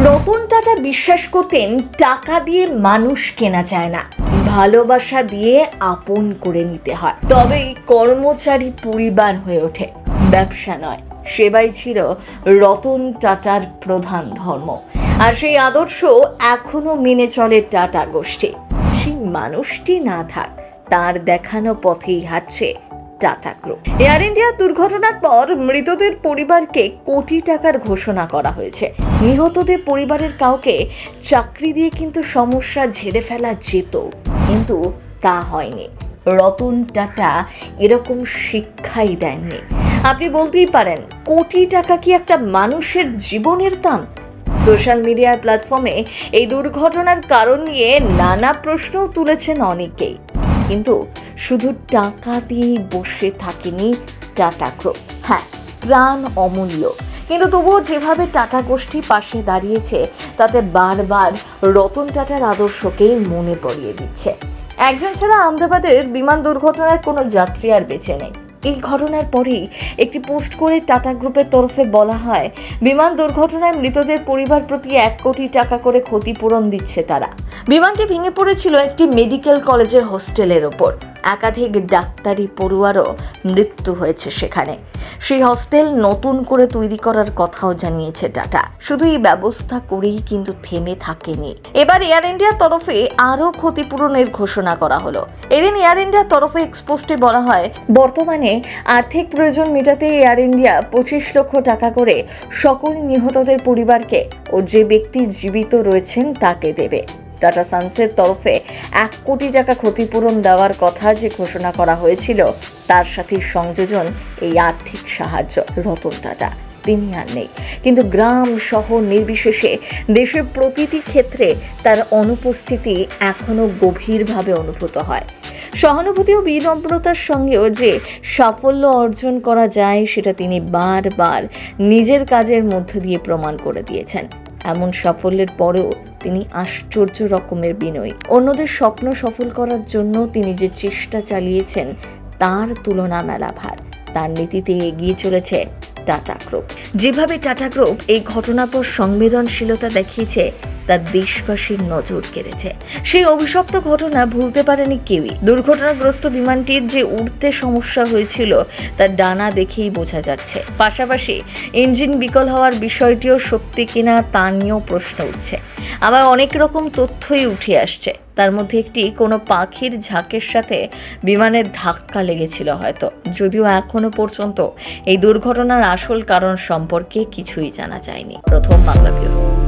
রতন টাটা বিশ্বাস করতেন টাকা দিয়ে মানুষ কেনা যায় না, ভালোবাসা দিয়ে আপন করে নিতে হয়, তবেই কর্মচারী পরিবার হয়ে ওঠে, ব্যবসা নয়। সেবাই ছিল রতন টাটার প্রধান ধর্ম, আর সেই আদর্শ এখনো মেনে চলে টাটা গোষ্ঠী। সেই মানুষটি না থাক, তার দেখানো পথেই হাঁটছে টাটা গ্রুপ। এয়ার ইন্ডিয়া দুর্ঘটনার পর মৃতদের পরিবারকে কোটি টাকার ঘোষণা করা হয়েছে। নিহতদের পরিবারের কাউকে চাকরি দিয়ে কিন্তু সমস্যা ঝেড়ে ফেলা যেত, কিন্তু তা হয়নি। রতন টাটা এরকম শিক্ষাই দেননি। আপনি বলতেই পারেন, কোটি টাকা কি একটা মানুষের জীবনের দাম? সোশ্যাল মিডিয়ার প্ল্যাটফর্মে এই দুর্ঘটনার কারণ নিয়ে নানা প্রশ্নও তুলেছেন অনেকেই, কিন্তু শুধু টাকা দিয়েই বসে থাকেনি টাটা গ্রুপ। হ্যাঁ, প্রাণ অমূল্য, কিন্তু তবুও যেভাবে টাটা গোষ্ঠী পাশে দাঁড়িয়েছে তাতে বারবার রতন টাটার আদর্শকেই মনে পড়িয়ে দিচ্ছে। একজন ছাড়া আহমেদাবাদের বিমান দুর্ঘটনার কোনো যাত্রী আর বেঁচে নেই। এই ঘটনার পরেই একটি পোস্ট করে টাটা গ্রুপের তরফে বলা হয়, বিমান দুর্ঘটনায় মৃতদের পরিবার প্রতি 1 কোটি টাকা করে ক্ষতিপূরণ দিচ্ছে তারা। বিমানটি ভেঙে পড়েছিল একটি মেডিকেল কলেজের হোস্টেলের ওপর। একাধিক ডাক্তারি পড়ুয়ারও মৃত্যু হয়েছে সেখানে। সেই হোস্টেল নতুন করে তৈরি করার কথাও জানিয়েছে টাটা। শুধু এই ব্যবস্থা করেই কিন্তু থেমে থাকেনি। এবার এয়ার ইন্ডিয়ার তরফে আরও ক্ষতিপূরণের ঘোষণা করা হলো। এদিন এয়ার ইন্ডিয়ার তরফে এক্সপোস্টে বলা হয়, বর্তমানে আর্থিক প্রয়োজন মেটাতে এয়ার ইন্ডিয়া 25 লক্ষ টাকা করে সকল নিহতদের পরিবারকে ও যে ব্যক্তি জীবিত রয়েছেন তাকে দেবে। টাটা সানসের তরফে 1 কোটি টাকা ক্ষতিপূরণ দেওয়ার কথা যে ঘোষণা করা হয়েছিল, তার সাথে সংযোজন এই আর্থিক সাহায্য। রতন টাটা তিনি আর নেই, কিন্তু গ্রাম শহর নির্বিশেষে দেশের প্রতিটি ক্ষেত্রে তার অনুপস্থিতি এখনো গভীরভাবে অনুভূত হয়। সহানুভূতি ও বিনম্রতার সঙ্গেও যে সাফল্য অর্জন করা যায় সেটা তিনি বারবার নিজের কাজের মধ্য দিয়ে প্রমাণ করে দিয়েছেন। এমন সাফল্যের পরেও তিনি আশ্চর্য রকমের বিনয়ী। অন্যদের স্বপ্ন সফল করার জন্য তিনি যে চেষ্টা চালিয়েছেন তার তুলনা মেলা ভার। তার নীতিতে এগিয়ে চলেছে টাটা গ্রুপ। যেভাবে টাটা গ্রুপ এই ঘটনার পর সংবেদনশীলতা দেখিয়েছে, তার দেশবাসীর নজর কেড়েছে। সেই অভিশপ্ত ঘটনা ভুলতে পারেনি কেউই। দুর্ঘটনাগ্রস্ত বিমানটির যে উড়তে সমস্যা হয়েছিল তার ডানা দেখেই বোঝা যাচ্ছে। পাশাপাশি ইঞ্জিন বিকল হওয়ার বিষয়টিও সত্যি কিনা তা নিয়েও প্রশ্ন উঠছে। আবার অনেক রকম তথ্যই উঠে আসছে। তার মধ্যে একটি কোনো পাখির ঝাঁকের সাথে বিমানের ধাক্কা লেগেছিল হয়তো, যদিও এখনো পর্যন্ত এই দুর্ঘটনার আসল কারণ সম্পর্কে কিছুই জানা যায়নি। প্রথম বাংলা ব্যুরো।